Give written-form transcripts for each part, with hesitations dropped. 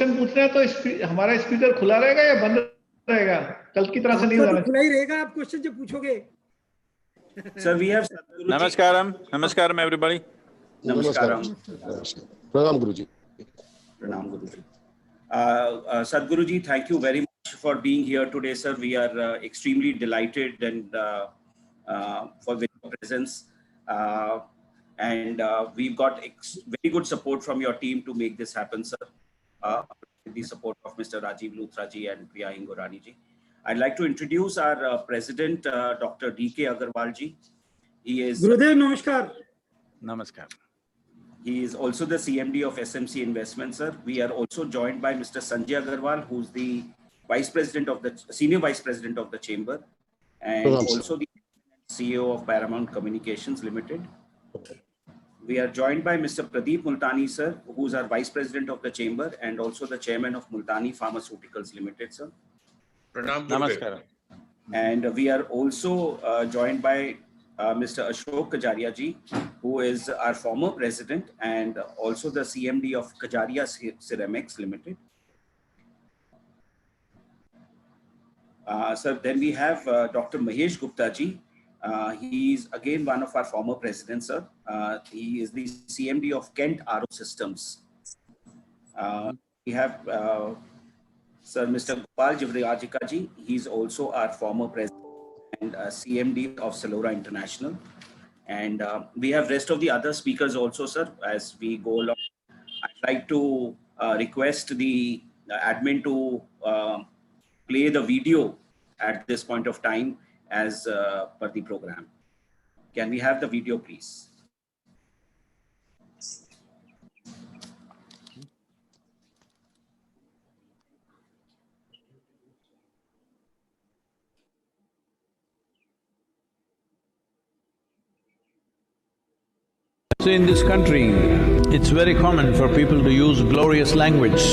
Question पूछना है तो हमारा स्पीकर खुला रहेगा या बंद रहेगा? कल की तरह से नहीं हो आपका जाना तो खुला ही रहेगा, आप क्वेश्चन जब पूछोगे। Sir, we have Sadhguru ji. Namaskaram, everybody. Namaskaram. Pranam Guruji. Pranam Guruji. Sadhguru ji, thank you very much for being here today, sir. We are extremely delighted and for your presence. And we've got very good support from your team to make this happen, sir. With the support of Mr. Rajiv Luthra ji and Priya Hingorani ji. I'd like to introduce our President, Dr. D.K. Agarwal ji. He is Gurudev, namaskar. Namaskar. He is also the CMD of SMC Investments, sir. We are also joined by Mr. Sanjay Agarwal, who's the Senior Vice President of the Chamber, and also the CEO of Paramount Communications Limited. We are joined by Mr. Pradeep Multani, sir, who's our Vice President of the Chamber and also the Chairman of Multani Pharmaceuticals Limited, sir. Pranam. Namaskaram. And we are also joined by Mr. Ashok Kajaria ji, who is our former president and also the CMD of Kajaria Ceramics Limited. Sir, then we have Dr. Mahesh Gupta ji. He is again one of our former presidents, sir. He is the CMD of Kent RO Systems. We have Sir Mr. Gopal Jivrajika ji. He's also our former president and CMD of Salora International. And we have rest of the other speakers also, sir. As we go along, I'd like to request the admin to play the video at this point of time as per the program. Can we have the video, please? So in this country, it's very common for people to use glorious language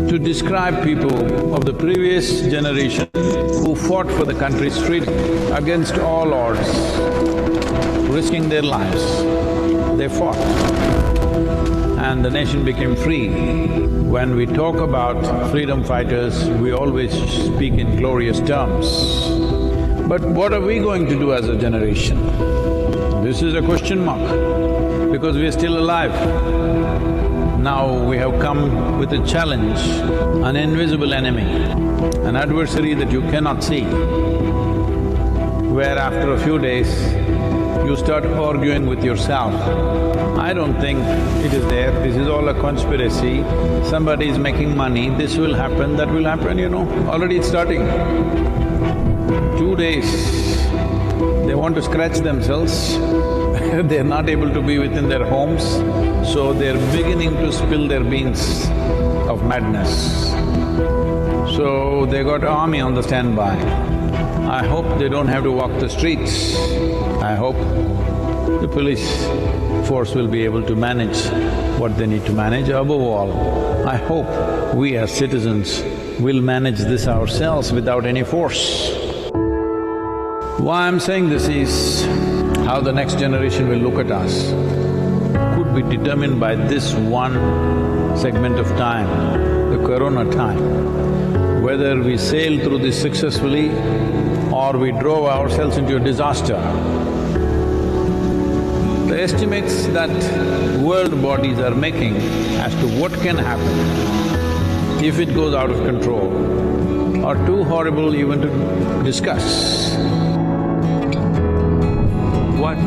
to describe people of the previous generation who fought for the country's freedom against all odds, risking their lives. They fought and the nation became free. When we talk about freedom fighters, we always speak in glorious terms. But what are we going to do as a generation? This is a question mark. Because we are still alive. Now we have come with a challenge, an invisible enemy, an adversary that you cannot see, where after a few days, you start arguing with yourself. I don't think it is there, this is all a conspiracy, somebody is making money, this will happen, that will happen, you know, already it's starting. 2 days, they want to scratch themselves they're not able to be within their homes, so they're beginning to spill their beans of madness. So they got army on the standby. I hope they don't have to walk the streets. I hope the police force will be able to manage what they need to manage. Above all, I hope we as citizens will manage this ourselves without any force. Why I'm saying this is, how the next generation will look at us could be determined by this one segment of time, the corona time. Whether we sail through this successfully or we drove ourselves into a disaster. The estimates that world bodies are making as to what can happen if it goes out of control are too horrible even to discuss. What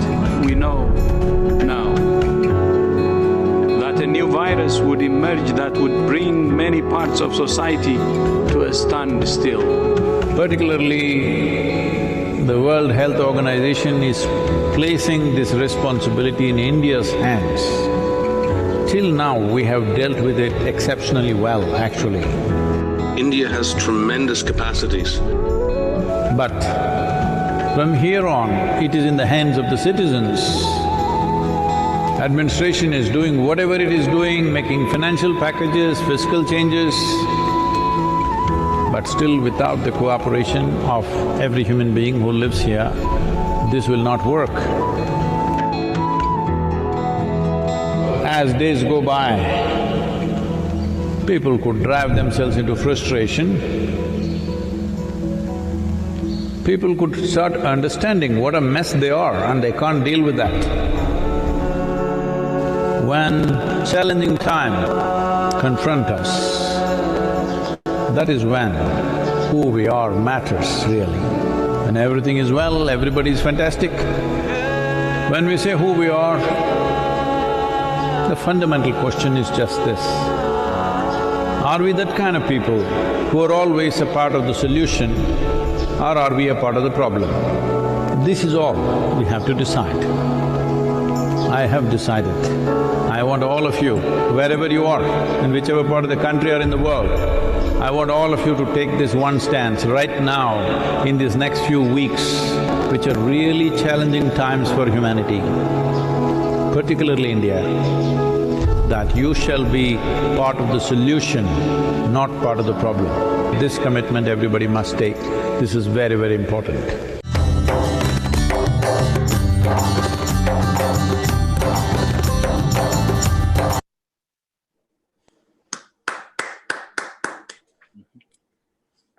we know now, that a new virus would emerge that would bring many parts of society to a standstill. Particularly, the World Health Organization is placing this responsibility in India's hands. Till now, we have dealt with it exceptionally well, actually. India has tremendous capacities. But from here on, it is in the hands of the citizens. Administration is doing whatever it is doing, making financial packages, fiscal changes, but still without the cooperation of every human being who lives here, this will not work. As days go by, People could drive themselves into frustration. People could start understanding what a mess they are and they can't deal with that. When challenging time confront us, that is when who we are matters really. When everything is well, everybody is fantastic. When we say who we are, the fundamental question is just this: are we that kind of people who are always a part of the solution, or are we a part of the problem? This is all we have to decide. I have decided. I want all of you, wherever you are, in whichever part of the country or in the world, I want all of you to take this one stance right now in these next few weeks, which are really challenging times for humanity, particularly India, that you shall be part of the solution, not part of the problem. This commitment everybody must take. This is very, very important.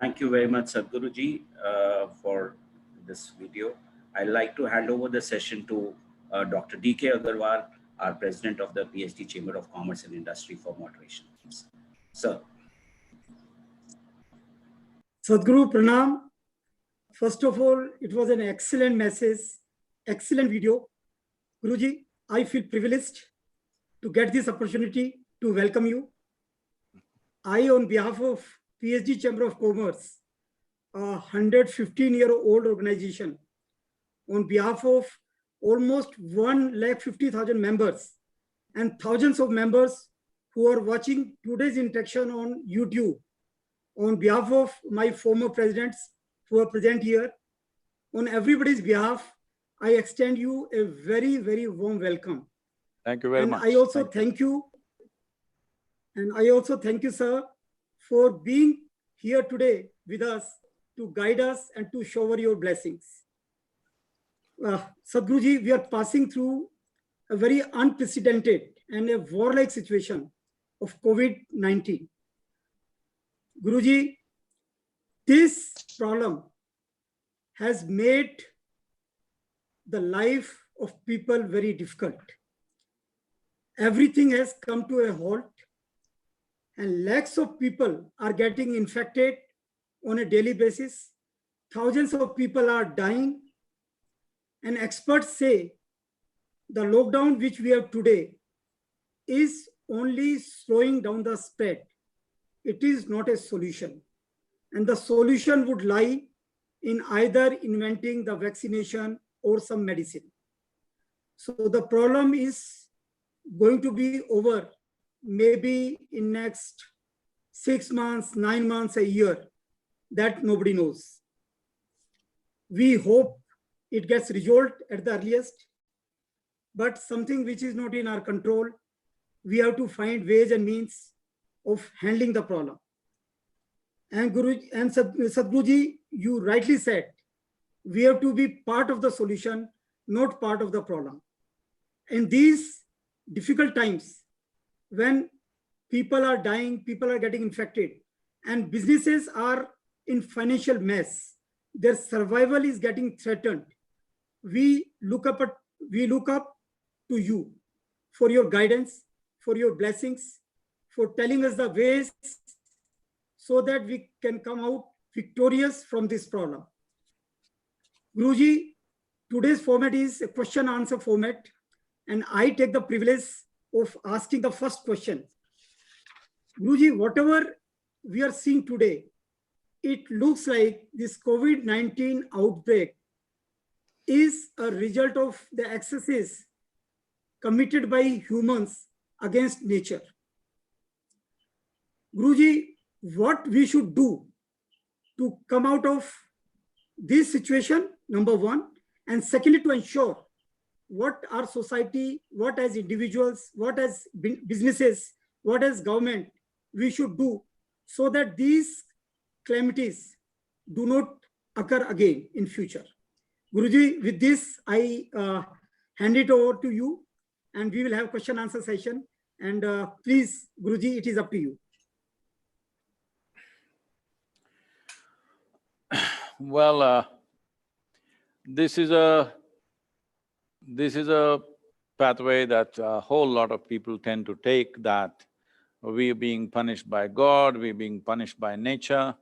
Thank you very much, Sadhguruji, for this video. I'd like to hand over the session to Dr. D.K. Agarwal, our President of the PhD Chamber of Commerce and Industry, for moderation. Sir. Sadhguru Pranam. First of all, it was an excellent message, excellent video. Guruji, I feel privileged to get this opportunity to welcome you. I, on behalf of PhD Chamber of Commerce, a 115-year-old organization, on behalf of almost 150,000 members and thousands of members who are watching today's interaction on YouTube, on behalf of my former presidents who are present here, on everybody's behalf, I extend you a very, very warm welcome. Thank you very much. I also thank you, sir, for being here today with us to guide us and to shower your blessings. Sadhguruji, we are passing through a very unprecedented and a warlike situation of COVID-19. Guruji, this problem has made the life of people very difficult. Everything has come to a halt and lakhs of people are getting infected on a daily basis. Thousands of people are dying, and experts say the lockdown which we have today is only slowing down the spread. It is not a solution. And the solution would lie in either inventing the vaccination or some medicine. So the problem is going to be over maybe in next 6 months, 9 months, a year. That nobody knows. We hope it gets resolved at the earliest, but something which is not in our control, we have to find ways and means of handling the problem. And Sadhguruji, you rightly said, we have to be part of the solution, not part of the problem. In these difficult times, when people are dying, people are getting infected, and businesses are in financial mess, their survival is getting threatened, we look up to you for your guidance, for your blessings, for telling us the ways so that we can come out victorious from this problem. Guruji, today's format is a question-answer format, and I take the privilege of asking the first question. Guruji, whatever we are seeing today, it looks like this COVID-19 outbreak is a result of the excesses committed by humans against nature. Guruji, what we should do to come out of this situation, number one, and secondly, to ensure what our society, what as individuals, what as businesses, what as government, we should do so that these calamities do not occur again in future. Guruji, with this, I hand it over to you and we will have question answer session. And please, Guruji, it is up to you. Well, this is a… this is a pathway that a whole lot of people tend to take, that we are being punished by God, we are being punished by nature.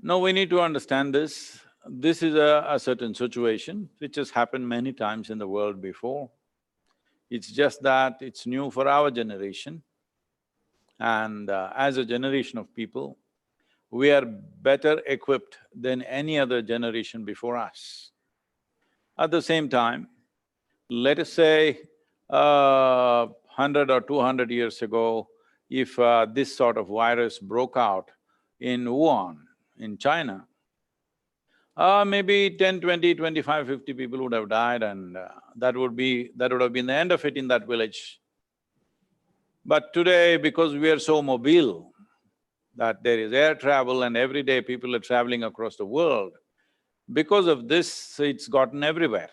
No, we need to understand this. This is a certain situation which has happened many times in the world before. It's just that it's new for our generation. And as a generation of people, we are better equipped than any other generation before us. At the same time, let us say 100 or 200 years ago, if this sort of virus broke out in Wuhan, in China, maybe 10, 20, 25, 50 people would have died, and that would have been the end of it in that village. But today, because we are so mobile, that there is air travel and every day people are traveling across the world, because of this, it's gotten everywhere.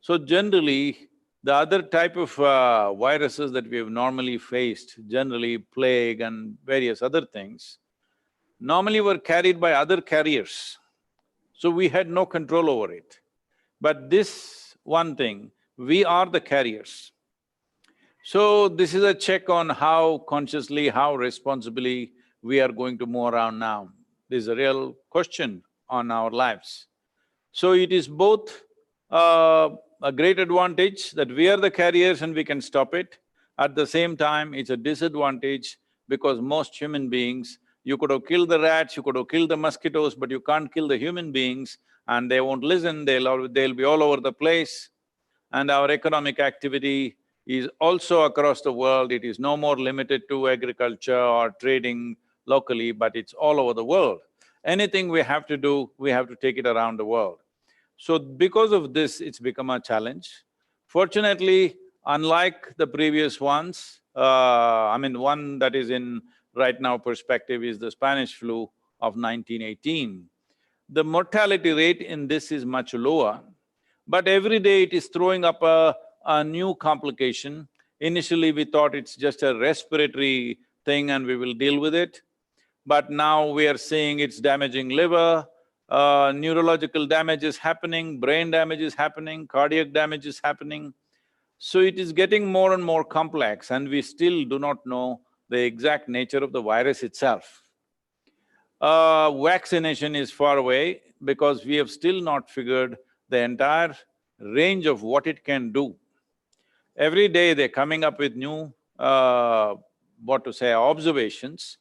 So generally, the other type of viruses that we have normally faced, generally plague and various other things, normally were carried by other carriers. So we had no control over it. But this one thing, we are the carriers. So this is a check on how consciously, how responsibly we are going to move around now. This is a real question on our lives. So it is both a great advantage that we are the carriers and we can stop it. At the same time, it's a disadvantage because most human beings, you could have killed the rats, you could have killed the mosquitoes, but you can't kill the human beings and they won't listen, they'll be all over the place. And our economic activity is also across the world. It is no more limited to agriculture or trading locally, but it's all over the world. Anything we have to do, we have to take it around the world. So because of this, it's become a challenge. Fortunately, unlike the previous ones, one that is in right now perspective is the Spanish flu of 1918. The mortality rate in this is much lower, but every day it is throwing up a new complication. Initially, we thought it's just a respiratory thing and we will deal with it. But now we are seeing it's damaging liver, neurological damage is happening, brain damage is happening, cardiac damage is happening. So it is getting more and more complex and we still do not know the exact nature of the virus itself. Vaccination is far away because we have still not figured the entire range of what it can do. Every day they're coming up with new, observations,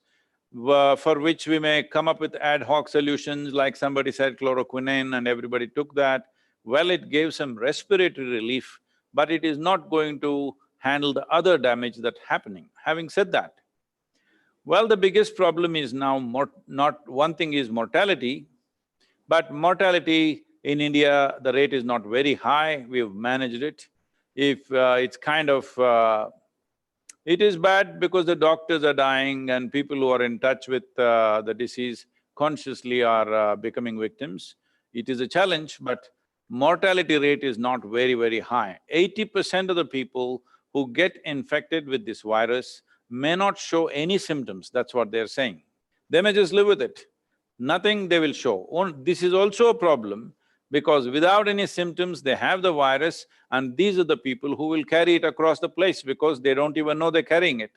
for which we may come up with ad hoc solutions, like somebody said chloroquine and everybody took that. Well, it gave some respiratory relief, but it is not going to handle the other damage that's happening. Having said that, well, the biggest problem is now one thing is mortality, but mortality in India, the rate is not very high, we've managed it. If it's kind of… it is bad because the doctors are dying and people who are in touch with the disease consciously are becoming victims. It is a challenge, but mortality rate is not very, very high. 80% of the people who get infected with this virus may not show any symptoms, that's what they're saying. They may just live with it. Nothing they will show. This is also a problem because without any symptoms, they have the virus and these are the people who will carry it across the place because they don't even know they're carrying it.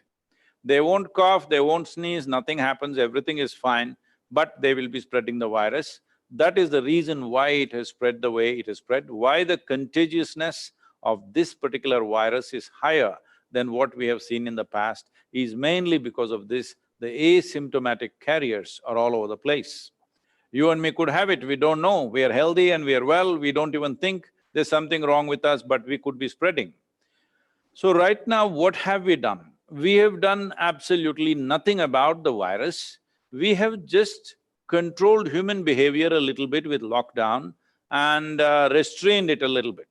They won't cough, they won't sneeze, nothing happens, everything is fine, but they will be spreading the virus. That is the reason why it has spread the way it has spread, why the contagiousness of this particular virus is higher than what we have seen in the past, is mainly because of this. The asymptomatic carriers are all over the place. You and me could have it, we don't know, we are healthy and we are well, we don't even think there's something wrong with us, but we could be spreading. So right now, what have we done? We have done absolutely nothing about the virus. We have just controlled human behavior a little bit with lockdown and restrained it a little bit.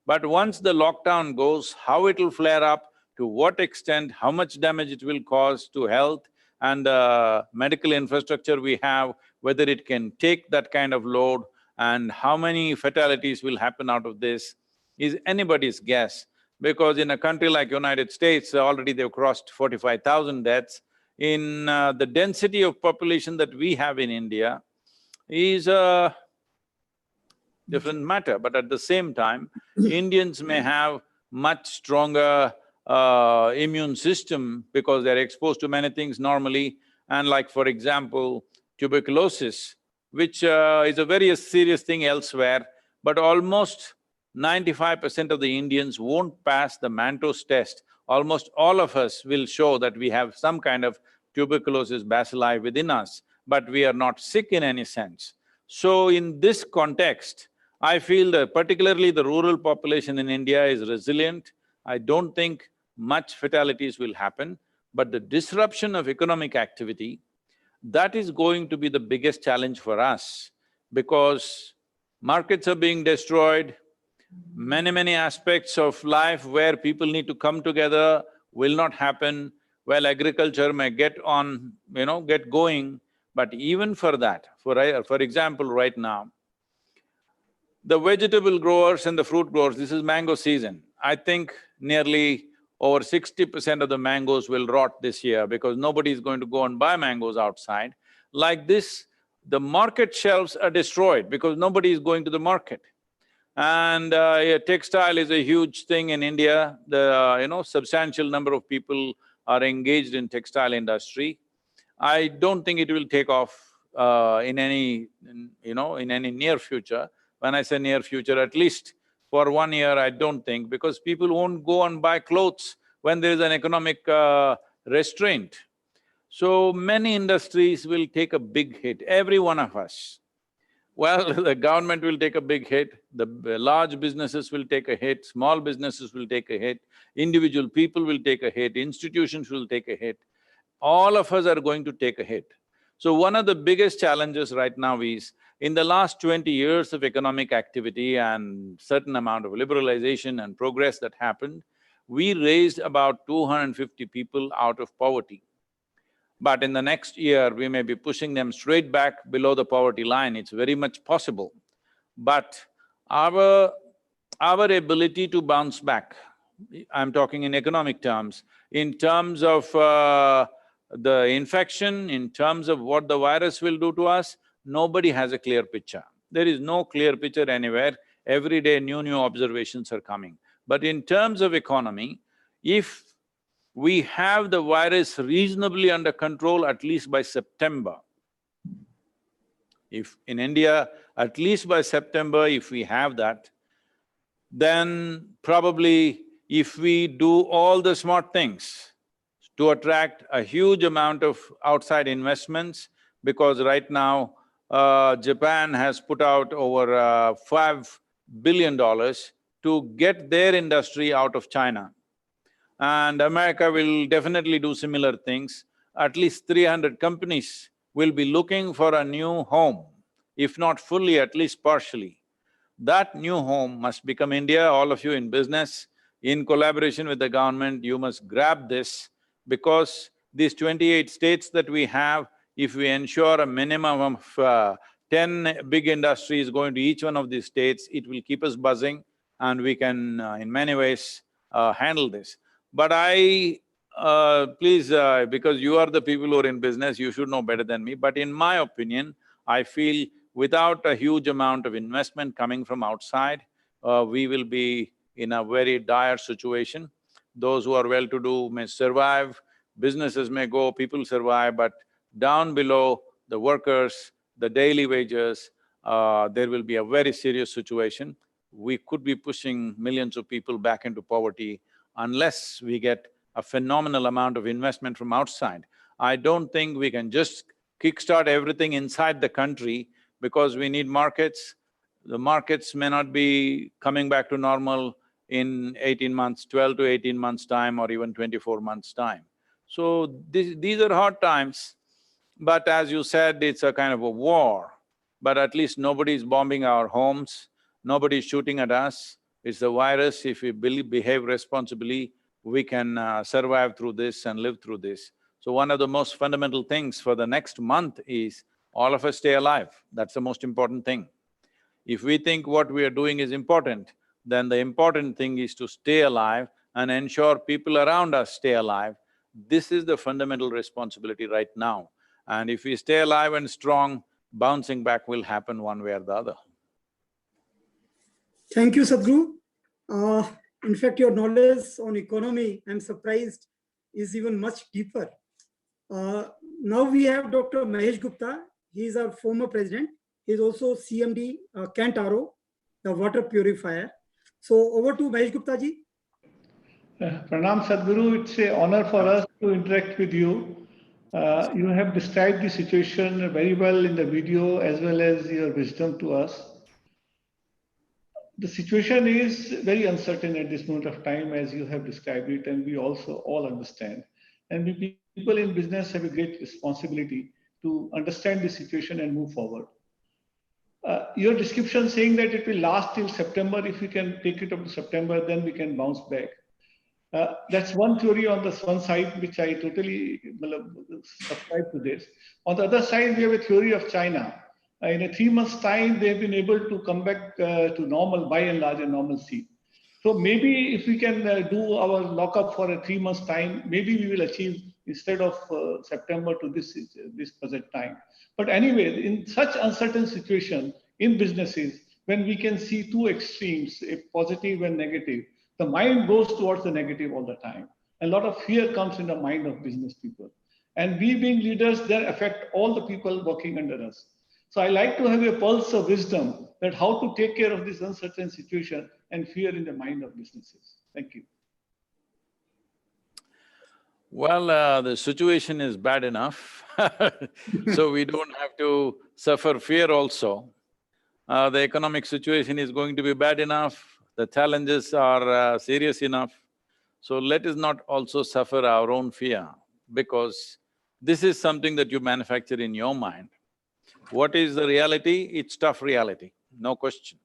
But once the lockdown goes, how it'll flare up, to what extent, how much damage it will cause to health and medical infrastructure we have, whether it can take that kind of load and how many fatalities will happen out of this is anybody's guess. Because in a country like United States, already they've crossed 45,000 deaths. in the density of population that we have in India is a different matter, but at the same time, Indians may have much stronger immune system because they're exposed to many things normally, and like for example, tuberculosis, which is a very serious thing elsewhere, but almost 95% of the Indians won't pass the Mantoux test. Almost all of us will show that we have some kind of tuberculosis bacilli within us, but we are not sick in any sense. So in this context, I feel that particularly the rural population in India is resilient. I don't think much fatalities will happen, but the disruption of economic activity, that is going to be the biggest challenge for us because markets are being destroyed, many aspects of life where people need to come together will not happen. Well, agriculture may get on, get going, but even for that, for example, right now, the vegetable growers and the fruit growers, this is mango season. I think nearly over 60% of the mangoes will rot this year because nobody is going to go and buy mangoes outside. Like this, the market shelves are destroyed because nobody is going to the market. And textile is a huge thing in India. Substantial number of people are engaged in textile industry. I don't think it will take off in any near future. When I say near future, at least for 1 year, I don't think, because people won't go and buy clothes when there is an economic restraint. So many industries will take a big hit, every one of us. Well, the government will take a big hit, the large businesses will take a hit, small businesses will take a hit, individual people will take a hit, institutions will take a hit. All of us are going to take a hit. So one of the biggest challenges right now is, in the last 20 years of economic activity and certain amount of liberalization and progress that happened, we raised about 250 people out of poverty. But in the next year, we may be pushing them straight back below the poverty line, it's very much possible. But our ability to bounce back, I'm talking in economic terms, in terms of the infection, in terms of what the virus will do to us, nobody has a clear picture. There is no clear picture anywhere, every day new observations are coming. But in terms of economy, if we have the virus reasonably under control at least by September, if in India, at least by September, if we have that, then probably if we do all the smart things to attract a huge amount of outside investments, because right now, Japan has put out over $5 billion to get their industry out of China. And America will definitely do similar things. At least 300 companies will be looking for a new home, if not fully, at least partially. That new home must become India. All of you in business, in collaboration with the government, you must grab this, because these 28 states that we have, if we ensure a minimum of 10 big industries going to each one of these states, it will keep us buzzing and we can, in many ways, handle this. But please, because you are the people who are in business, you should know better than me, but in my opinion, I feel without a huge amount of investment coming from outside, we will be in a very dire situation. Those who are well-to-do may survive, businesses may go, people survive, but down below, the workers, the daily wages, there will be a very serious situation. We could be pushing millions of people back into poverty unless we get a phenomenal amount of investment from outside. I don't think we can just kickstart everything inside the country because we need markets. The markets may not be coming back to normal in 18 months, 12 to 18 months' time or even 24 months' time. So these are hard times, but as you said, it's a kind of a war. But at least nobody is bombing our homes, nobody is shooting at us. It's the virus. If we behave responsibly, we can survive through this and live through this. So one of the most fundamental things for the next month is all of us stay alive. That's the most important thing. If we think what we are doing is important, then the important thing is to stay alive and ensure people around us stay alive. This is the fundamental responsibility right now. And if we stay alive and strong, bouncing back will happen one way or the other. Thank you, Sadhguru. In fact, your knowledge on economy, I'm surprised, is even much deeper. Now we have Dr. Mahesh Gupta. He is our former president. He is also CMD, Kent RO, the water purifier. So over to Mahesh Gupta ji. Pranam Sadhguru, it's an honor for us to interact with you. You have described the situation very well in the video as well as your wisdom to us. The situation is very uncertain at this moment of time as you have described it, and we also all understand. And we people in business have a great responsibility to understand the situation and move forward. Your description saying that it will last till September, if we can take it up to September, then we can bounce back. That's one theory on the one side, which I totally subscribe to this. On the other side, we have a theory of China. In a 3 months' time, they've been able to come back to normal, by and large, a normalcy. So maybe if we can do our lockup for a 3 months' time, maybe we will achieve instead of September to this present time. But anyway, in such uncertain situation in businesses, when we can see two extremes, a positive and negative, the mind goes towards the negative all the time. A lot of fear comes in the mind of business people. And we being leaders, then affect all the people working under us. So I like to have a pulse of wisdom that how to take care of this uncertain situation and fear in the mind of businesses. Thank you. Well, the situation is bad enough so we don't have to suffer fear also. The economic situation is going to be bad enough, the challenges are serious enough. So let us not also suffer our own fear, because this is something that you manufacture in your mind. What is the reality? It's tough reality, no question.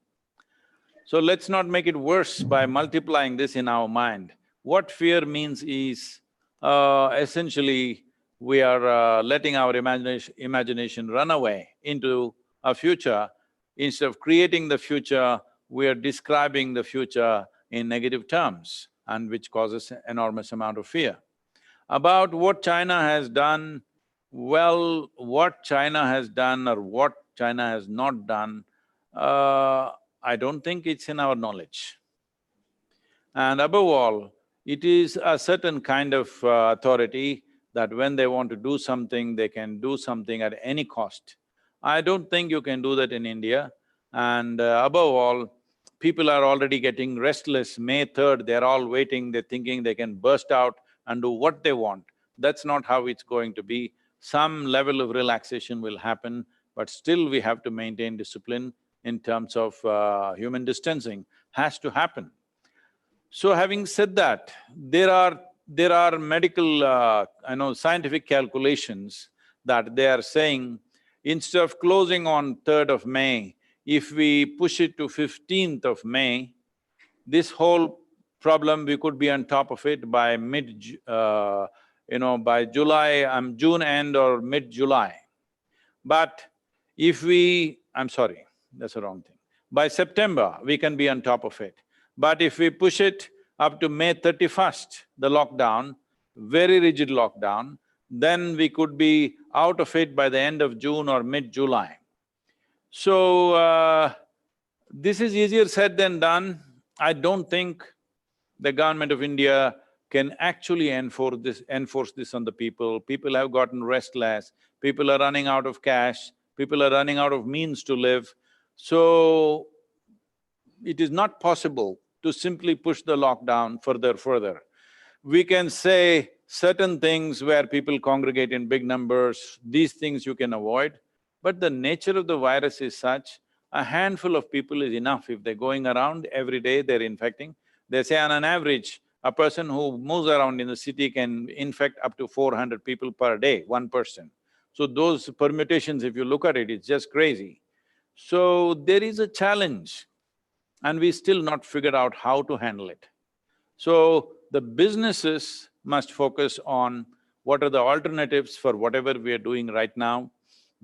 So let's not make it worse by multiplying this in our mind. What fear means is, essentially, we are letting our imagination run away into a future. Instead of creating the future, we are describing the future in negative terms, and which causes enormous amount of fear. About what China has done, well, what China has done or what China has not done, I don't think it's in our knowledge. And above all, it is a certain kind of authority that when they want to do something, they can do something at any cost. I don't think you can do that in India. And above all, people are already getting restless. May 3rd, they're all waiting, they're thinking they can burst out and do what they want. That's not how it's going to be. Some level of relaxation will happen, but still we have to maintain discipline in terms of human distancing, has to happen. So having said that, there are medical, scientific calculations that they are saying, instead of closing on 3rd of May, if we push it to 15th of May, this whole problem, we could be on top of it by by July, June end or mid-July. But if I'm sorry, that's the wrong thing. By September, we can be on top of it. But if we push it up to May 31st, the lockdown, very rigid lockdown, then we could be out of it by the end of June or mid-July. So, this is easier said than done. I don't think the government of India can actually enforce this on the people. People have gotten restless, people are running out of cash, people are running out of means to live. So, it is not possible to simply push the lockdown further. We can say certain things where people congregate in big numbers, these things you can avoid, but the nature of the virus is such, a handful of people is enough. If they're going around every day, they're infecting. They say on an average, a person who moves around in the city can infect up to 400 people per day, one person. So those permutations, if you look at it, it's just crazy. So there is a challenge, and we still not figured out how to handle it. So the businesses must focus on what are the alternatives for whatever we are doing right now,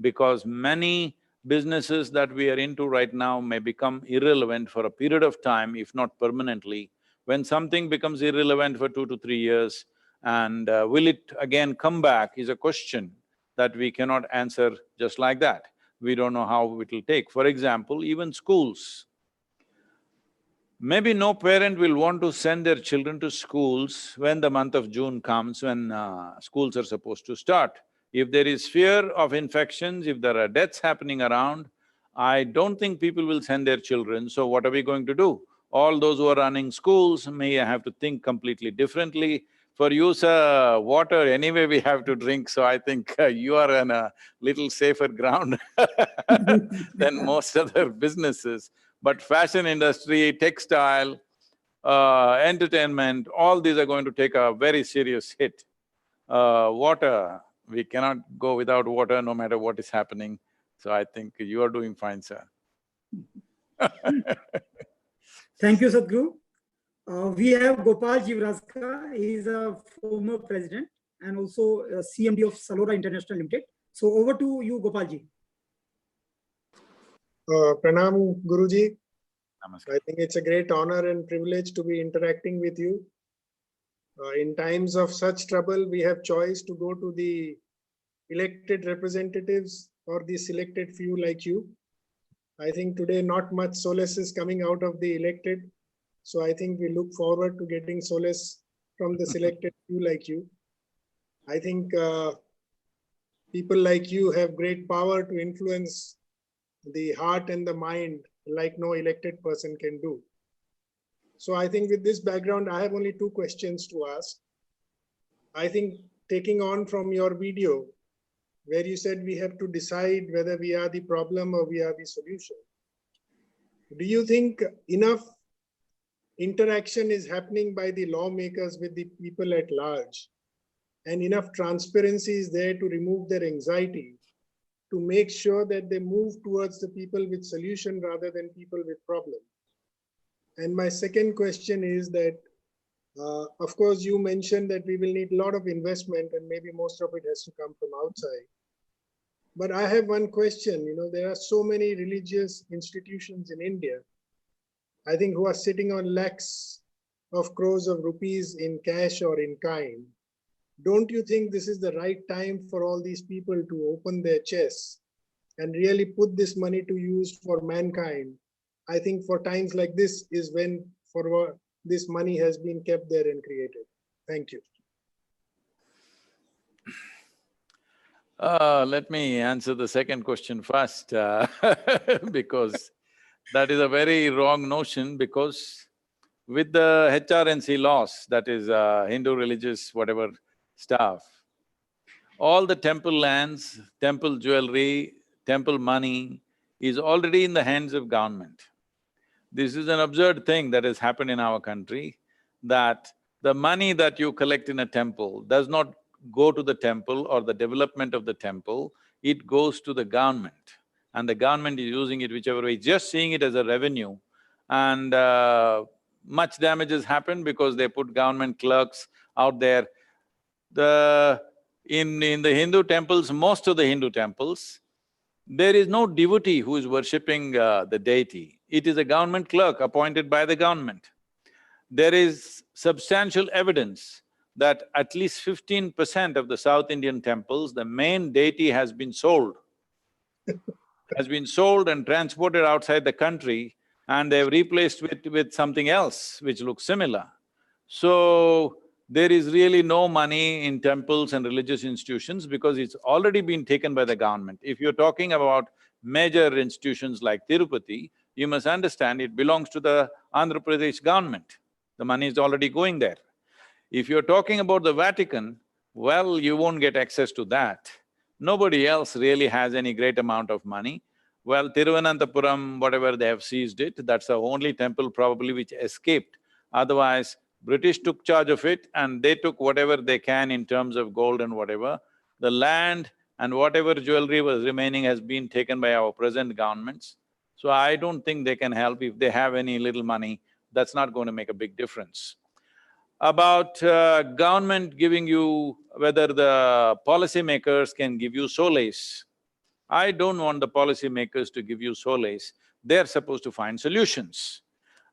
because many businesses that we are into right now may become irrelevant for a period of time, if not permanently. When something becomes irrelevant for 2 to 3 years, And will it again come back is a question that we cannot answer just like that. We don't know how it will take. For example, even schools. Maybe no parent will want to send their children to schools when the month of June comes, when schools are supposed to start. If there is fear of infections, if there are deaths happening around, I don't think people will send their children, so what are we going to do? All those who are running schools may have to think completely differently. For you, sir, water anyway we have to drink, so I think you are on a little safer ground than most other businesses. But fashion industry, textile, entertainment, all these are going to take a very serious hit. Water, we cannot go without water no matter what is happening. So I think you are doing fine, sir. Thank you, Sadhguru. We have Gopal Jivrajka. He is a former president and also a CMD of Salora International Limited. So over to you, Gopalji. Pranam Guruji. Namaskar. I think it's a great honor and privilege to be interacting with you. In times of such trouble, we have choice to go to the elected representatives or the selected few like you. I think today not much solace is coming out of the elected. So I think we look forward to getting solace from the selected few like you. I think people like you have great power to influence the heart and the mind like no elected person can do. So I think with this background, I have only two questions to ask. I think taking on from your video, where you said we have to decide whether we are the problem or we are the solution. Do you think enough interaction is happening by the lawmakers with the people at large and enough transparency is there to remove their anxiety, to make sure that they move towards the people with solution rather than people with problem? And my second question is that, of course, you mentioned that we will need a lot of investment and maybe most of it has to come from outside. But I have one question, there are so many religious institutions in India, I think, who are sitting on lakhs of crores of rupees in cash or in kind. Don't you think this is the right time for all these people to open their chests and really put this money to use for mankind? I think for times like this is when this money has been kept there and created. Thank you. Let me answer the second question first, because that is a very wrong notion, because with the HRNC laws, that is Hindu religious whatever stuff, all the temple lands, temple jewelry, temple money is already in the hands of government. This is an absurd thing that has happened in our country, that the money that you collect in a temple does not go to the temple or the development of the temple, it goes to the government. And the government is using it whichever way, just seeing it as a revenue. And much damages happen because they put government clerks out there. In the Hindu temples, most of the Hindu temples, there is no devotee who is worshipping the deity. It is a government clerk appointed by the government. There is substantial evidence that at least 15% of the South Indian temples, the main deity has been sold. Has been sold and transported outside the country, and they've replaced with something else which looks similar. So, there is really no money in temples and religious institutions because it's already been taken by the government. If you're talking about major institutions like Tirupati, you must understand it belongs to the Andhra Pradesh government. The money is already going there. If you're talking about the Vatican, well, you won't get access to that. Nobody else really has any great amount of money. Well, Thiruvananthapuram, whatever, they have seized it, that's the only temple probably which escaped. Otherwise, British took charge of it and they took whatever they can in terms of gold and whatever. The land and whatever jewelry was remaining has been taken by our present governments. So I don't think they can help. If they have any little money, that's not going to make a big difference. About government giving you… whether the policymakers can give you solace, I don't want the policymakers to give you solace. They're supposed to find solutions.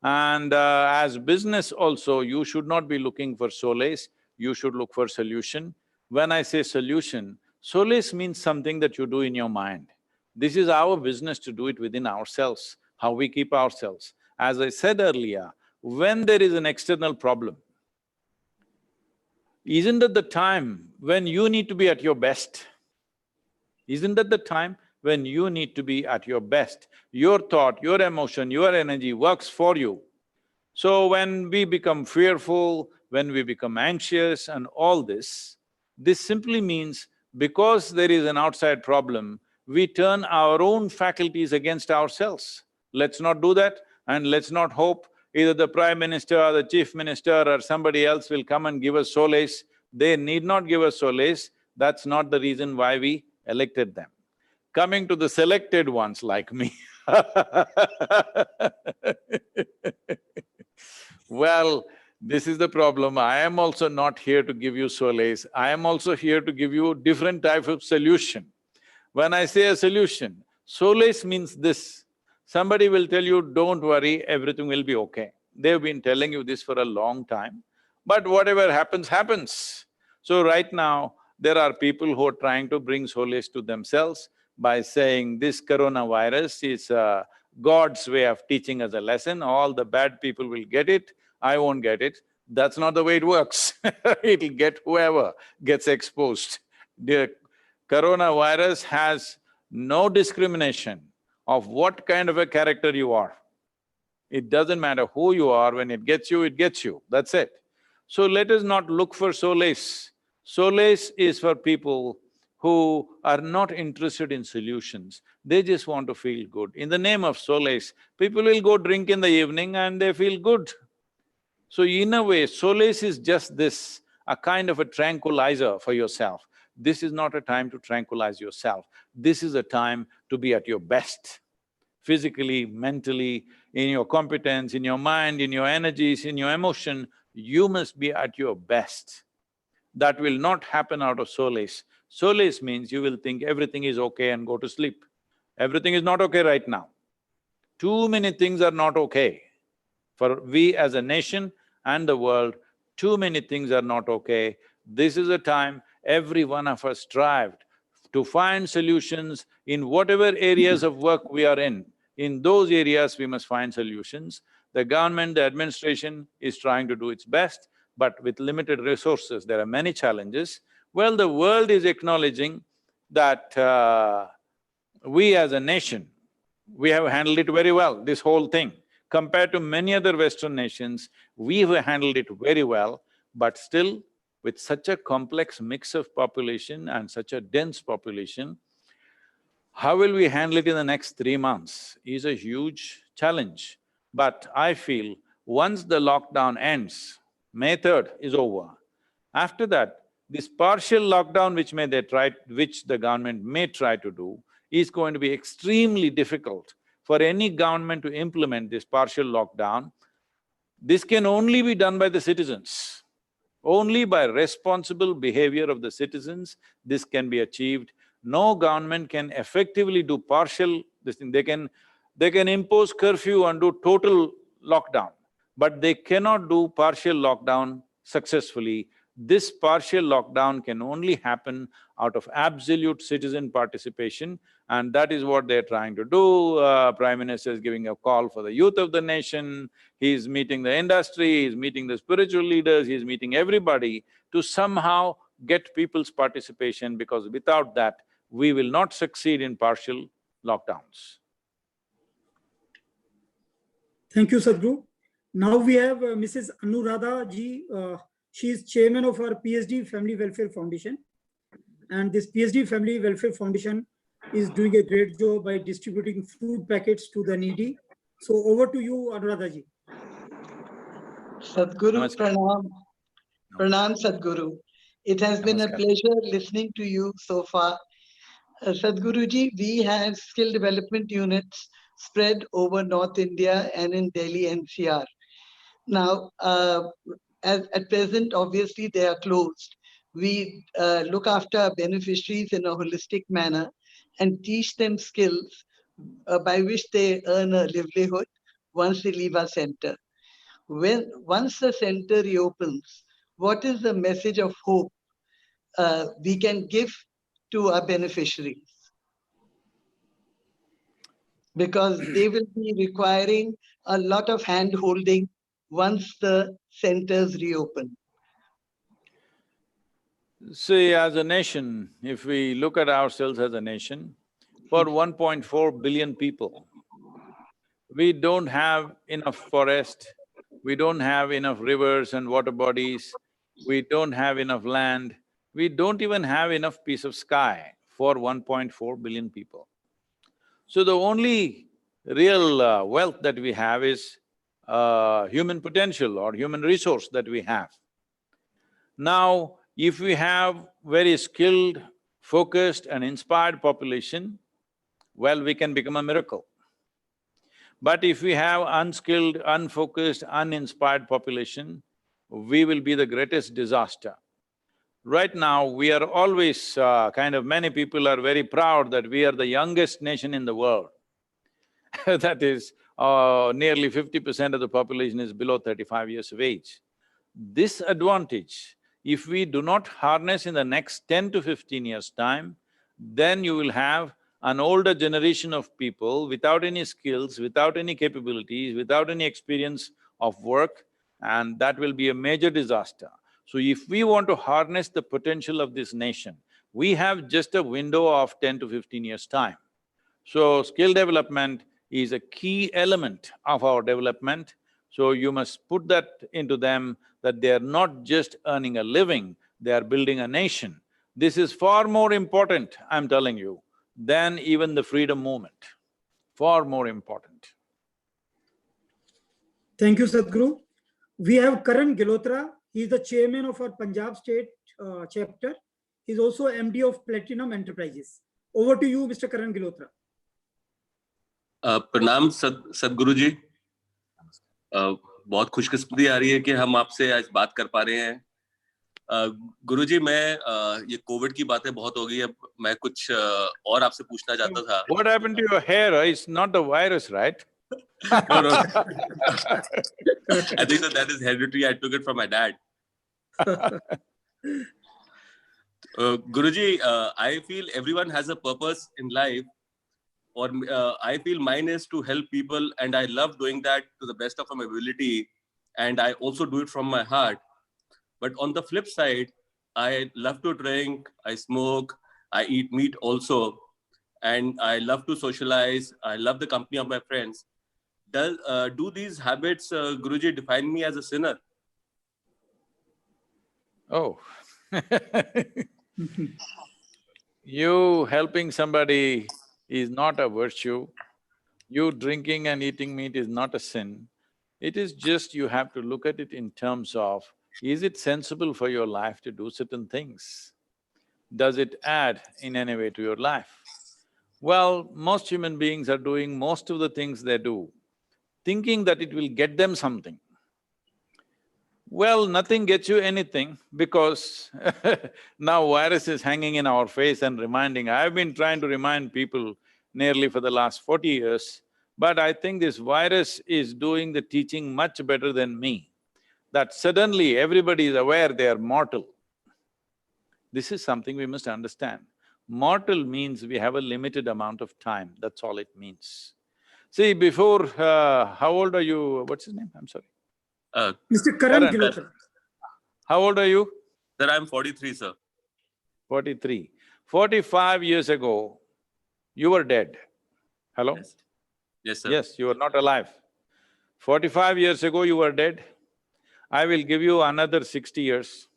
And as business also, you should not be looking for solace. you should look for solution. When I say solution, solace means something that you do in your mind. This is our business to do it within ourselves, how we keep ourselves. As I said earlier, when there is an external problem, isn't that the time when you need to be at your best? Isn't that the time when you need to be at your best? Your thought, your emotion, your energy works for you. So when we become fearful, when we become anxious and all this simply means because there is an outside problem, we turn our own faculties against ourselves. Let's not do that, and let's not hope either the Prime Minister or the Chief Minister or somebody else will come and give us solace. They need not give us solace, that's not the reason why we elected them. Coming to the selected ones like me well, this is the problem. I am also not here to give you solace. I am also here to give you different type of solution. When I say a solution, solace means this. Somebody will tell you, don't worry, everything will be okay. They've been telling you this for a long time, but whatever happens, happens. So right now, there are people who are trying to bring solace to themselves by saying this coronavirus is God's way of teaching us a lesson, all the bad people will get it, I won't get it. That's not the way it works it'll get whoever gets exposed. The coronavirus has no discrimination of what kind of a character you are. It doesn't matter who you are, when it gets you, that's it. So let us not look for solace. Solace is for people who are not interested in solutions, they just want to feel good. In the name of solace, people will go drink in the evening and they feel good. So in a way, solace is just this, a kind of a tranquilizer for yourself. This is not a time to tranquilize yourself, this is a time to be at your best. Physically, mentally, in your competence, in your mind, in your energies, in your emotion, you must be at your best. That will not happen out of solace. Solace means you will think everything is okay and go to sleep. Everything is not okay right now. Too many things are not okay. For we as a nation and the world, too many things are not okay. This is a time every one of us strived to find solutions in whatever areas of work we are in. In those areas, we must find solutions. The government, the administration is trying to do its best, but with limited resources, there are many challenges. Well, the world is acknowledging that we as a nation, we have handled it very well, this whole thing. Compared to many other Western nations, we have handled it very well, but still, with such a complex mix of population and such a dense population, how will we handle it in the next 3 months is a huge challenge. But I feel once the lockdown ends, May 3rd is over. After that, this partial lockdown which the government may try to do is going to be extremely difficult for any government to implement this partial lockdown. This can only be done by the citizens. Only by responsible behavior of the citizens, this can be achieved. No government can effectively do partial this thing. They can impose curfew and do total lockdown, but they cannot do partial lockdown successfully. This partial lockdown can only happen out of absolute citizen participation, and that is what they're trying to do. Prime Minister is giving a call for the youth of the nation, he's meeting the industry, he's meeting the spiritual leaders, he's meeting everybody to somehow get people's participation, because without that, we will not succeed in partial lockdowns. Thank you, Sadhguru. Now we have Mrs. Anuradha ji. She is chairman of our PhD Family Welfare Foundation. And this PhD Family Welfare Foundation is doing a great job by distributing food packets to the needy. So over to you, Anuradha ji. Sadhguru, Namaskar. pranam. Pranam, Sadhguru. It has been a Namaskar. pleasure listening to you so far. Sadhguruji, we have skill development units spread over North India and in Delhi NCR. Now, at present, obviously, they are closed. We look after our beneficiaries in a holistic manner and teach them skills by which they earn a livelihood once they leave our center. Once the center reopens, what is the message of hope we can give to our beneficiaries? Because they will be requiring a lot of hand holding once the centers reopen. See, as a nation, if we look at ourselves as a nation, for 1.4 billion people, we don't have enough forest, we don't have enough rivers and water bodies, we don't have enough land, we don't even have enough piece of sky for 1.4 billion people. So the only real wealth that we have is human potential or human resource that we have. Now, if we have very skilled, focused and inspired population, well, we can become a miracle. But if we have unskilled, unfocused, uninspired population, we will be the greatest disaster. Right now, we are always many people are very proud that we are the youngest nation in the world. That is, nearly 50% of the population is below 35 years of age. This advantage, if we do not harness in the next 10 to 15 years' time, then you will have an older generation of people without any skills, without any capabilities, without any experience of work, and that will be a major disaster. So if we want to harness the potential of this nation, we have just a window of 10 to 15 years' time. So skill development is a key element of our development. So you must put that into them that they are not just earning a living, they are building a nation. This is far more important, I'm telling you, than even the freedom movement, far more important. Thank you, Sadhguru. We have Karan Gilotra. He is the chairman of our Punjab state chapter. He is also MD of Platinum Enterprises. Over to you, Mr. Karan Gilotra. प्रणाम सदगुरु जी। बहुत खुशकिस्मती आ रही है कि हम आपसे आज बात कर पा रहे हैं। गुरु जी, मैं ये कोविड की बातें बहुत हो गई, अब मैं कुछ और आपसे पूछना चाहता था। What happened to your hair? It's not the virus, right? No, no. I think that is hereditary. I took it from my dad. Guruji, I feel everyone has a purpose in life, or I feel mine is to help people, and I love doing that to the best of my ability, and I also do it from my heart. But on the flip side, I love to drink, I smoke, I eat meat also, and I love to socialize. I love the company of my friends. Do these habits, Guruji, define me as a sinner? Oh. You helping somebody is not a virtue. You drinking and eating meat is not a sin. It is just you have to look at it in terms of, is it sensible for your life to do certain things? Does it add in any way to your life? Well, most human beings are doing most of the things they do, thinking that it will get them something. Well, nothing gets you anything because now virus is hanging in our face and reminding. I've been trying to remind people nearly for the last 40 years, but I think this virus is doing the teaching much better than me, that suddenly everybody is aware they are mortal. This is something we must understand. Mortal means we have a limited amount of time, that's all it means. See, before… how old are you? What's his name? I'm sorry. Mr. Karan Gilotra. How old are you? Sir, I'm 43, sir. 43. 45 years ago, you were dead. Hello? Yes. Yes, sir. Yes, you were not alive. 45 years ago, you were dead. I will give you another 60 years.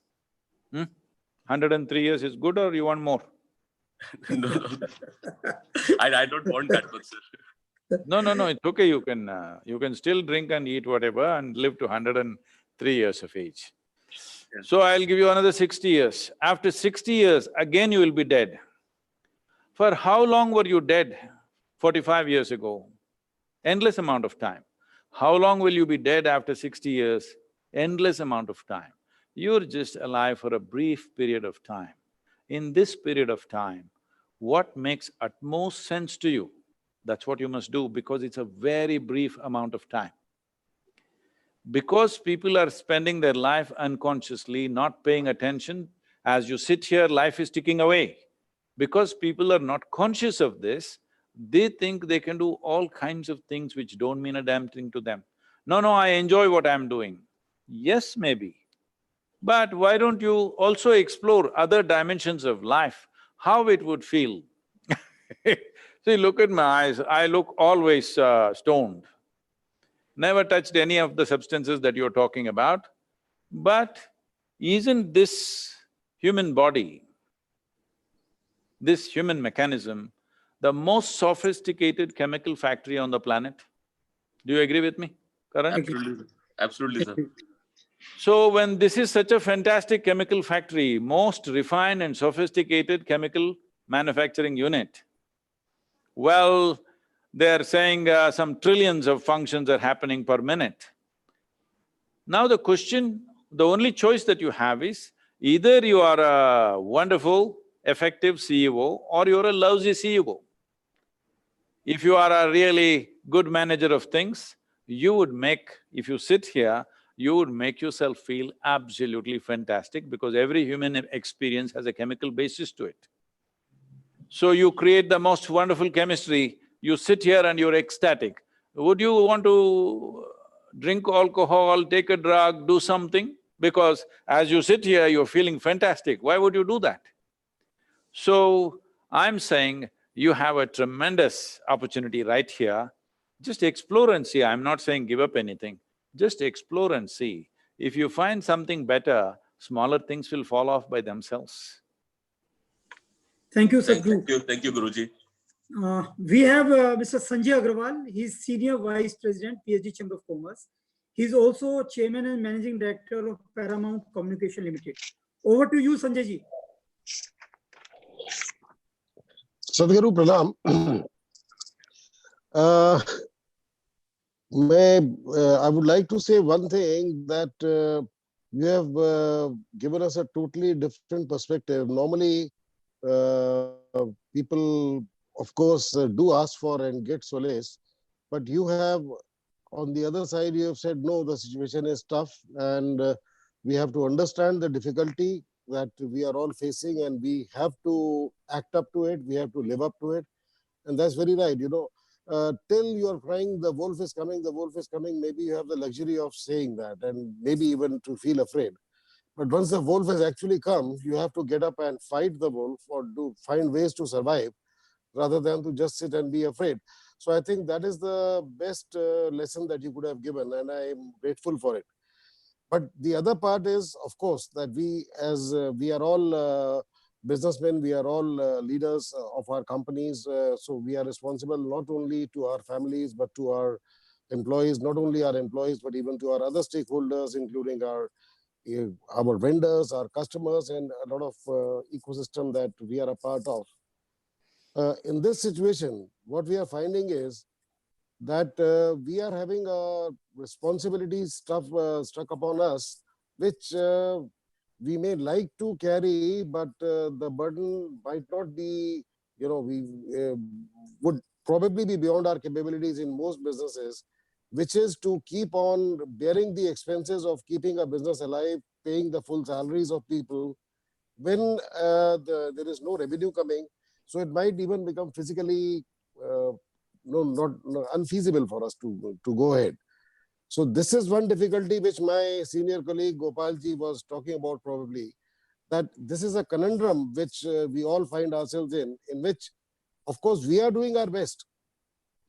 103 years is good, or you want more? No, I don't want that much, sir. No, it's okay, you can still drink and eat whatever and live to 103 years of age. Yes. So I'll give you another 60 years. After 60 years, again you will be dead. For how long were you dead 45 years ago? Endless amount of time. How long will you be dead after 60 years? Endless amount of time. You're just alive for a brief period of time. In this period of time, what makes utmost sense to you, that's what you must do, because it's a very brief amount of time. Because people are spending their life unconsciously, not paying attention, as you sit here, life is ticking away. Because people are not conscious of this, they think they can do all kinds of things which don't mean a damn thing to them. No, I enjoy what I'm doing. Yes, maybe. But why don't you also explore other dimensions of life, how it would feel? See, look at my eyes, I look always stoned. Never touched any of the substances that you're talking about. But isn't this human body, this human mechanism, the most sophisticated chemical factory on the planet? Do you agree with me, Karan? Absolutely, absolutely, sir. So when this is such a fantastic chemical factory, most refined and sophisticated chemical manufacturing unit, well, they're saying some trillions of functions are happening per minute. Now the question, the only choice that you have is, either you are a wonderful, effective CEO or you're a lousy CEO. If you are a really good manager of things, you would make… if you sit here, you would make yourself feel absolutely fantastic because every human experience has a chemical basis to it. So you create the most wonderful chemistry, you sit here and you're ecstatic. Would you want to drink alcohol, take a drug, do something? Because as you sit here, you're feeling fantastic, why would you do that? So, I'm saying you have a tremendous opportunity right here. Just explore and see, I'm not saying give up anything. Just explore and see. If you find something better, smaller things will fall off by themselves. Thank you, Sadhguru. Thank you, Guruji. We have Mr. Sanjay Agrawal. He's Senior Vice President, PhD Chamber of Commerce. He's also Chairman and Managing Director of Paramount Communication Limited. Over to you, Sanjay ji. Sadhguru Pranam. I would like to say one thing, that you have given us a totally different perspective. Normally, people, of course, do ask for and get solace, but you have, on the other side, you have said, no, the situation is tough and we have to understand the difficulty that we are all facing and we have to act up to it, we have to live up to it. And that's very right, you know. Till you are crying, the wolf is coming, maybe you have the luxury of saying that and maybe even to feel afraid. But once the wolf has actually come, you have to get up and fight the wolf or find ways to survive rather than to just sit and be afraid. So I think that is the best lesson that you could have given, and I am grateful for it. But the other part is, of course, that we are all businessmen, we are all leaders of our companies. So we are responsible not only to our families, but to our employees, not only our employees, but even to our other stakeholders, including our vendors, our customers, and a lot of ecosystem that we are a part of. In this situation, what we are finding is that we are having a responsibility stuck upon us, which we may like to carry, but the burden might not be, you know, we would probably be beyond our capabilities in most businesses, which is to keep on bearing the expenses of keeping a business alive, paying the full salaries of people when there is no revenue coming. So it might even become physically not unfeasible for us to go ahead. So this is one difficulty which my senior colleague Gopalji was talking about probably, that this is a conundrum which we all find ourselves in which, of course, we are doing our best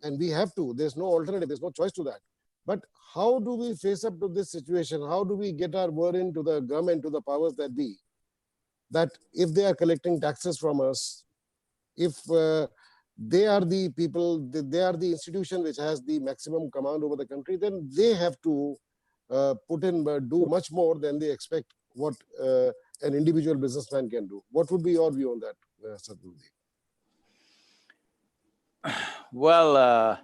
and we have to, there's no alternative, there's no choice to that. But how do we face up to this situation? How do we get our word into the government, to the powers that be, that if they are collecting taxes from us, if they are the people, they are the institution which has the maximum command over the country, then they have to do much more than they expect what an individual businessman can do. What would be your view on that, Sadhguru? Well,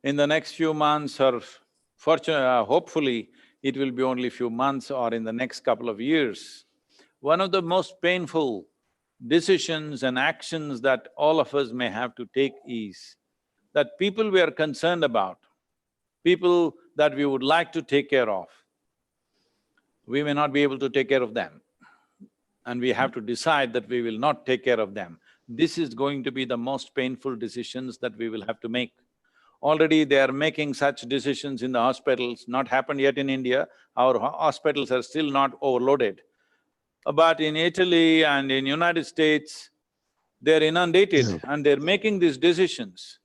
in the next few months, or hopefully it will be only few months, or in the next couple of years, one of the most painful decisions and actions that all of us may have to take is that people we are concerned about, people that we would like to take care of, we may not be able to take care of them. And we have to decide that we will not take care of them. This is going to be the most painful decisions that we will have to make. Already they are making such decisions in the hospitals, not happened yet in India. Our hospitals are still not overloaded. But in Italy and in United States, they're inundated and they're making these decisions.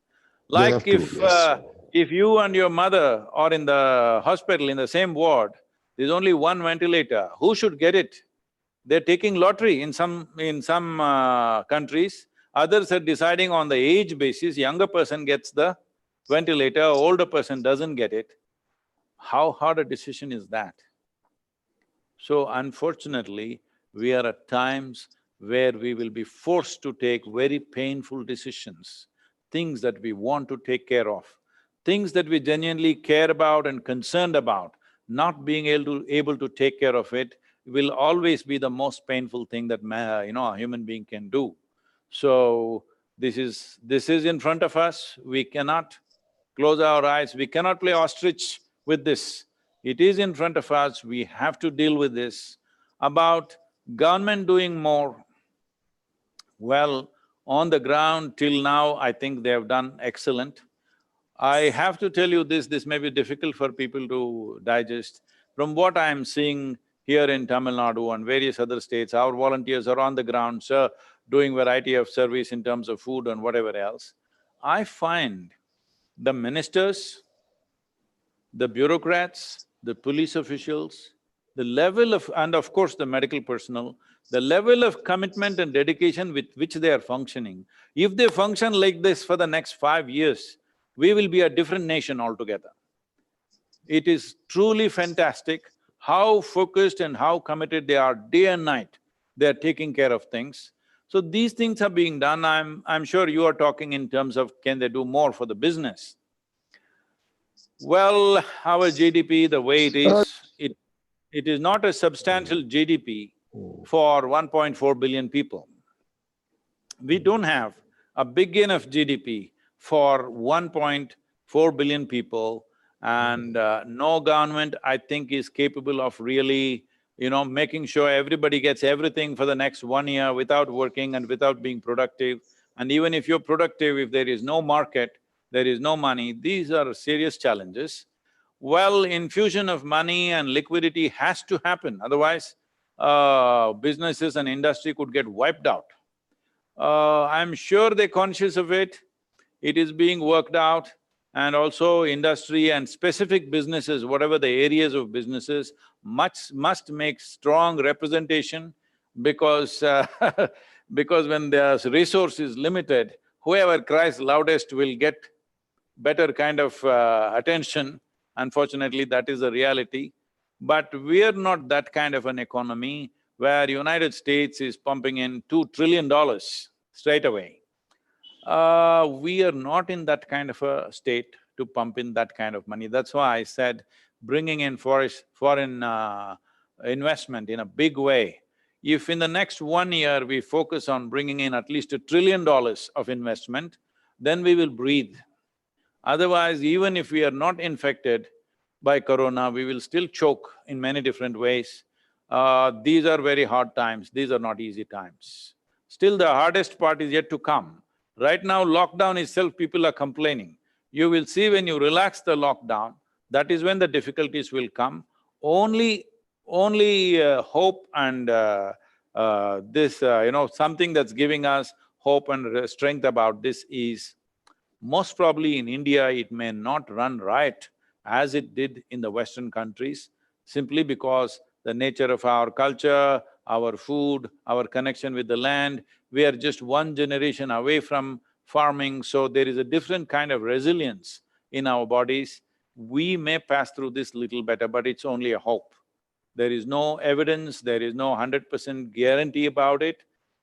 They Like have to, if you and your mother are in the hospital in the same ward, there's only one ventilator, who should get it? They're taking lottery in some countries. Others are deciding on the age basis, younger person gets the ventilator, older person doesn't get it. How hard a decision is that? So unfortunately, we are at times where we will be forced to take very painful decisions, things that we want to take care of, things that we genuinely care about and concerned about. Not being able to take care of it will always be the most painful thing that a human being can do. So this is in front of us. We cannot close our eyes, we cannot play ostrich with this. It is in front of us, we have to deal with this. About government doing more, well, on the ground till now, I think they have done excellent. I have to tell you this may be difficult for people to digest. From what I am seeing here in Tamil Nadu and various other states, our volunteers are on the ground, doing variety of service in terms of food and whatever else. I find the ministers, the bureaucrats, the police officials, the level of… and of course the medical personnel, the level of commitment and dedication with which they are functioning, if they function like this for the next 5 years, we will be a different nation altogether. It is truly fantastic how focused and how committed they are day and night. They are taking care of things. So these things are being done. I'm sure you are talking in terms of can they do more for the business. Well, our GDP, the way it is, it is not a substantial GDP for 1.4 billion people. We don't have a big enough GDP for 1.4 billion people, and no government, I think, is capable of really, making sure everybody gets everything for the next 1 year without working and without being productive. And even if you're productive, if there is no market, there is no money, these are serious challenges. Well, infusion of money and liquidity has to happen, otherwise businesses and industry could get wiped out. I'm sure they're conscious of it, it is being worked out, and also industry and specific businesses, whatever the areas of businesses, must make strong representation because because when the resource is limited, whoever cries loudest will get better kind of attention. Unfortunately, that is the reality. But we are not that kind of an economy where United States is pumping in $2 trillion straight away. We are not in that kind of a state to pump in that kind of money. That's why I said bringing in foreign investment in a big way. If in the next 1 year we focus on bringing in at least $1 trillion of investment, then we will breathe. Otherwise, even if we are not infected by corona, we will still choke in many different ways. These are very hard times, these are not easy times. Still, the hardest part is yet to come. Right now, lockdown itself, people are complaining. You will see when you relax the lockdown, that is when the difficulties will come. Only hope and something that's giving us hope and strength about this is, most probably in India, it may not run right as it did in the Western countries, simply because the nature of our culture, our food, our connection with the land, we are just one generation away from farming, so there is a different kind of resilience in our bodies. We may pass through this little better, but it's only a hope. There is no evidence, there is no 100% guarantee about it,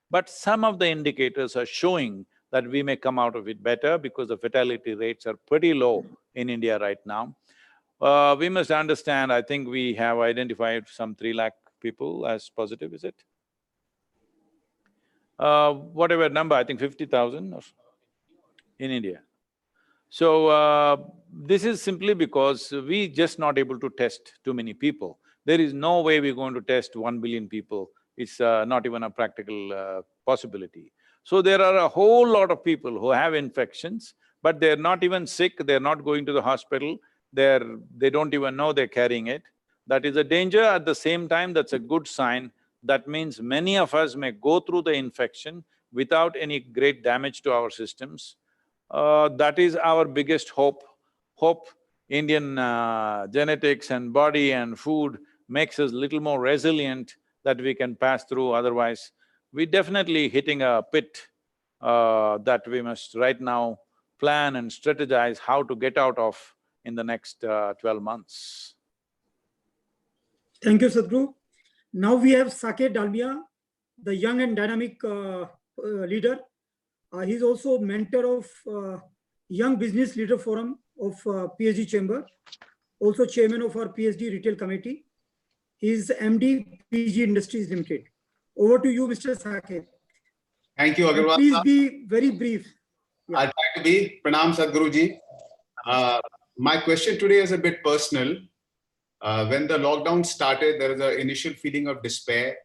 but some of the indicators are showing that we may come out of it better because the fatality rates are pretty low in India right now. We must understand, I think we have identified some 3 lakh people as positive, is it? Whatever number, I think 50,000 or in India. So, this is simply because we just not able to test too many people. There is no way we're going to test 1 billion people. It's not even a practical possibility. So there are a whole lot of people who have infections, but they're not even sick, they're not going to the hospital, they don't even know they're carrying it. That is a danger. At the same time, that's a good sign. That means many of us may go through the infection without any great damage to our systems. That is our biggest hope. Hope Indian genetics and body and food makes us little more resilient that we can pass through, otherwise we're definitely hitting a pit that we must right now plan and strategize how to get out of in the next 12 months. Thank you, Sadhguru. Now we have Saket Dalmia, the young and dynamic leader. He's also mentor of Young Business Leader Forum of PhD Chamber, also chairman of our PhD Retail Committee. He's MD PG Industries Limited. Over to you, Mr. Saket. Thank you, Agarwal. Please be very brief. Yeah. I'll try to be. Pranam Sadhguru ji. My question today is a bit personal. When the lockdown started, there was an initial feeling of despair.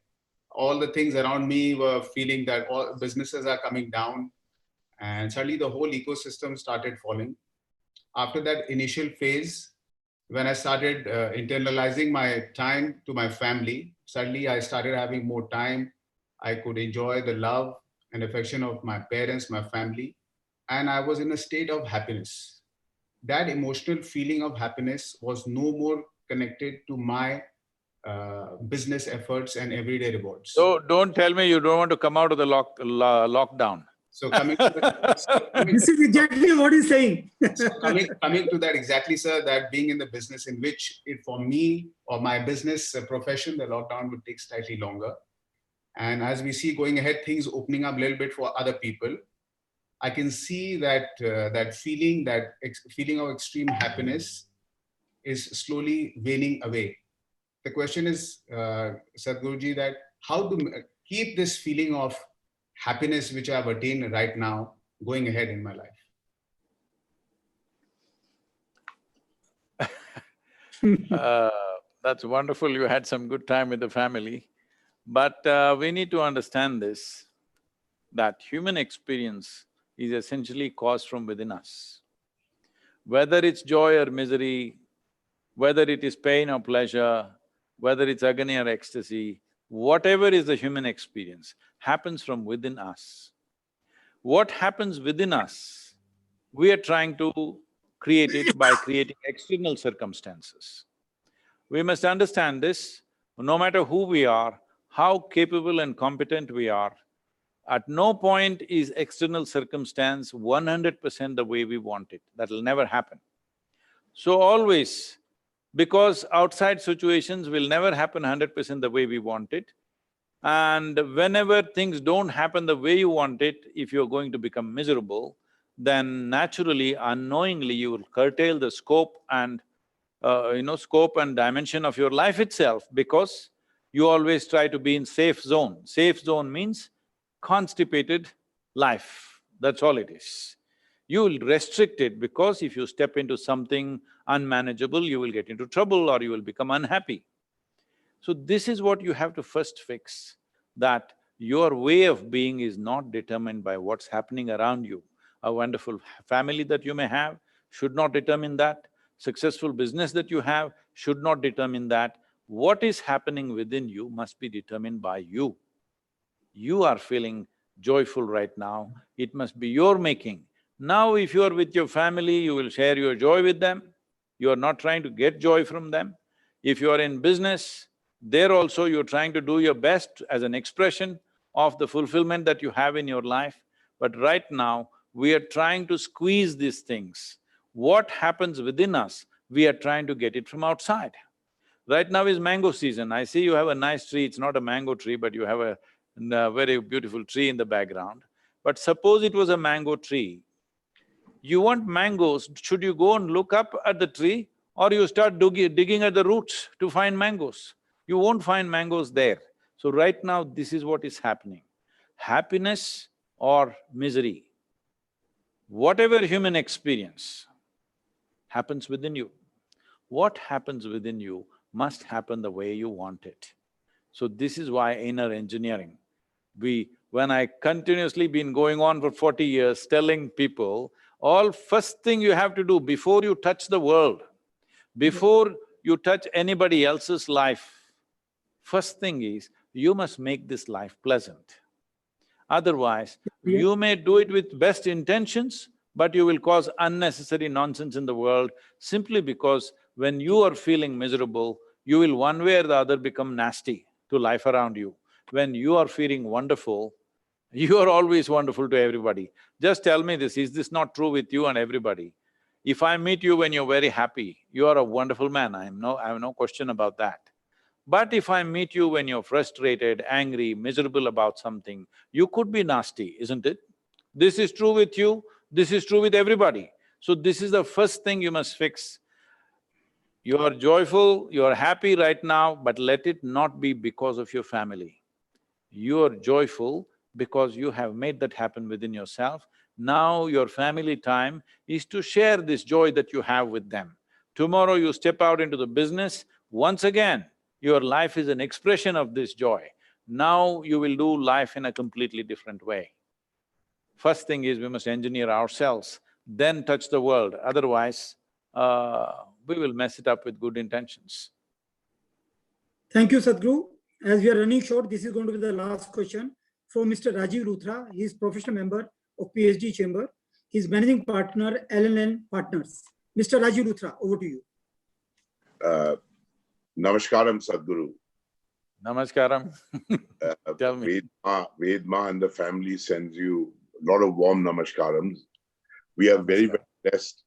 All the things around me were feeling that all businesses are coming down, and suddenly the whole ecosystem started falling. After that initial phase, when I started internalizing my time to my family, suddenly I started having more time. I could enjoy the love and affection of my parents, my family, and I was in a state of happiness. That emotional feeling of happiness was no more connected to my business efforts and everyday rewards. So don't tell me you don't want to come out of the lockdown. So coming to that, this is exactly what he's saying. So coming to that exactly, sir, that being in the business in which for me or my business profession, the lockdown would take slightly longer. And as we see going ahead, things opening up a little bit for other people, I can see that that feeling of extreme happiness is slowly waning away. The question is, Sadhguruji, that how to keep this feeling of happiness which I have attained right now going ahead in my life. That's wonderful, you had some good time with the family. But we need to understand this, that human experience is essentially caused from within us. Whether it's joy or misery, whether it is pain or pleasure, whether it's agony or ecstasy, whatever is the human experience happens from within us. What happens within us, we are trying to create it by creating external circumstances. We must understand this, no matter who we are, how capable and competent we are, at no point is external circumstance 100% the way we want it. That'll never happen. So always, because outside situations will never happen 100% the way we want it, and whenever things don't happen the way you want it, if you're going to become miserable, then naturally, unknowingly, you will curtail the scope and scope and dimension of your life itself, because you always try to be in safe zone. Safe zone means constipated life, that's all it is. You will restrict it, because if you step into something unmanageable, you will get into trouble or you will become unhappy. So this is what you have to first fix, that your way of being is not determined by what's happening around you. A wonderful family that you may have should not determine that. Successful business that you have should not determine that. What is happening within you must be determined by you. You are feeling joyful right now, it must be your making. Now if you are with your family, you will share your joy with them, you are not trying to get joy from them. If you are in business, there also you're trying to do your best as an expression of the fulfillment that you have in your life. But right now, we are trying to squeeze these things. What happens within us, we are trying to get it from outside. Right now is mango season. I see you have a nice tree, it's not a mango tree, but you have a very beautiful tree in the background. But suppose it was a mango tree, you want mangoes, should you go and look up at the tree or you start digging at the roots to find mangoes? You won't find mangoes there. So right now, this is what is happening. Happiness or misery, Whatever human experience happens within you. What happens within you must happen the way you want it. So this is why inner engineering. When I continuously been going on for 40 years telling people, first thing you have to do before you touch the world, before you touch anybody else's life, first thing is, you must make this life pleasant. Otherwise, you may do it with best intentions, but you will cause unnecessary nonsense in the world simply because when you are feeling miserable, you will one way or the other become nasty to life around you. When you are feeling wonderful, you are always wonderful to everybody. Just tell me this, is this not true with you and everybody? If I meet you when you're very happy, you are a wonderful man, I have no question about that. But if I meet you when you're frustrated, angry, miserable about something, you could be nasty, isn't it? This is true with you, this is true with everybody. So this is the first thing you must fix. You are joyful, you are happy right now, but let it not be because of your family. You are joyful because you have made that happen within yourself. Now your family time is to share this joy that you have with them. Tomorrow you step out into the business, once again, your life is an expression of this joy. Now you will do life in a completely different way. First thing is we must engineer ourselves, then touch the world, otherwise we will mess it up with good intentions. Thank you, Sadhguru. As we are running short, this is going to be the last question from Mr. Rajiv Luthra. He is professional member of PhD Chamber. He is managing partner, LNN Partners. Mr. Rajiv Luthra, over to you. Namaskaram, Sadhguru. Namaskaram. Tell me. Vedma and the family sends you a lot of warm namaskarams. We are very, very blessed,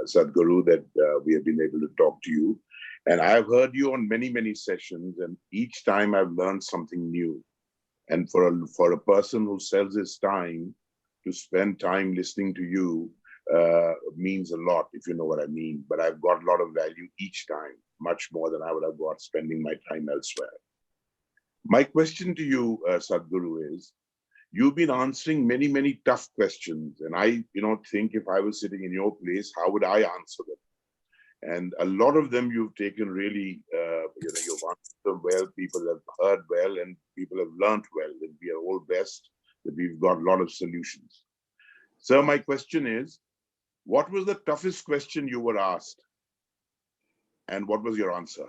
Sadhguru, that we have been able to talk to you. And I've heard you on many, many sessions, and each time I've learned something new. And for a person who sells his time to spend time listening to you means a lot, if you know what I mean. But I've got a lot of value each time, much more than I would have got spending my time elsewhere. My question to you, Sadhguru, is, you've been answering many, many tough questions. And I, think if I was sitting in your place, how would I answer them? And a lot of them you've taken really, you've answered them well, people have heard well, and people have learned well, and we are all blessed that we've got a lot of solutions. So my question is, what was the toughest question you were asked? And what was your answer?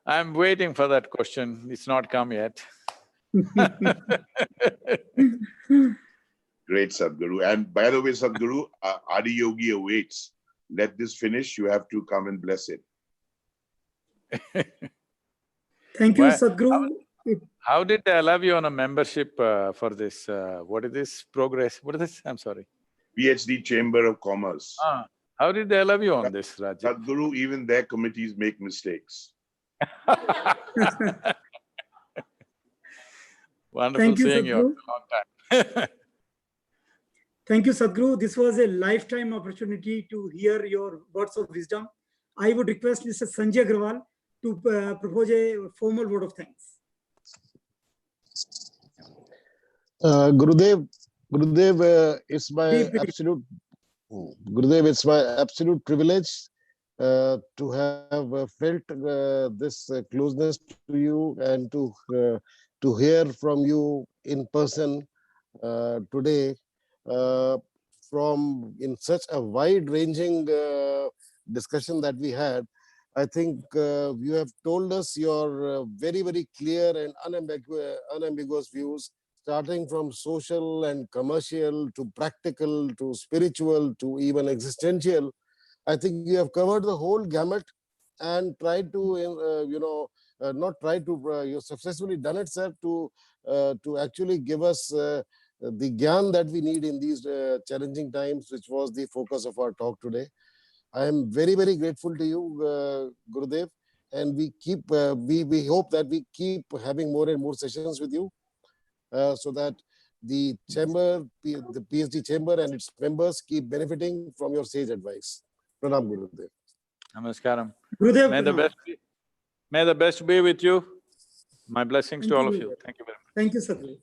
I'm waiting for that question, it's not come yet. Great, Sadhguru. And by the way, Sadhguru, Adi Yogi awaits. Let this finish, you have to come and bless it. Thank you, Sadhguru. How did they allow you on a membership for this, what is this, progress, what is this, I'm sorry? PhD Chamber of Commerce. How did they allow you on this, Rajiv? Sadhguru, even their committees make mistakes. Wonderful seeing you after a long time. Thank you, Sadhguru. This was a lifetime opportunity to hear your words of wisdom. I would request Mr. Sanjay Agrawal to propose a formal word of thanks. Gurudev, it's my absolute privilege to have felt this closeness to you and to hear from you in person today. From in such a wide-ranging discussion that we had, I think you have told us your very, very clear and unambiguous views, starting from social and commercial to practical to spiritual to even existential. I think you have covered the whole gamut and tried to, you've successfully done it, sir, to actually give us the gyan that we need in these challenging times, which was the focus of our talk today. I am very, very grateful to you, Gurudev, and we hope that we keep having more and more sessions with you, so that the chamber, the PhD chamber and its members keep benefiting from your sage advice. Pranam, Gurudev. Namaskaram. Gurudev, May the best be with you. My blessings to all of you. Thank you very much. Thank you, Sadhguru.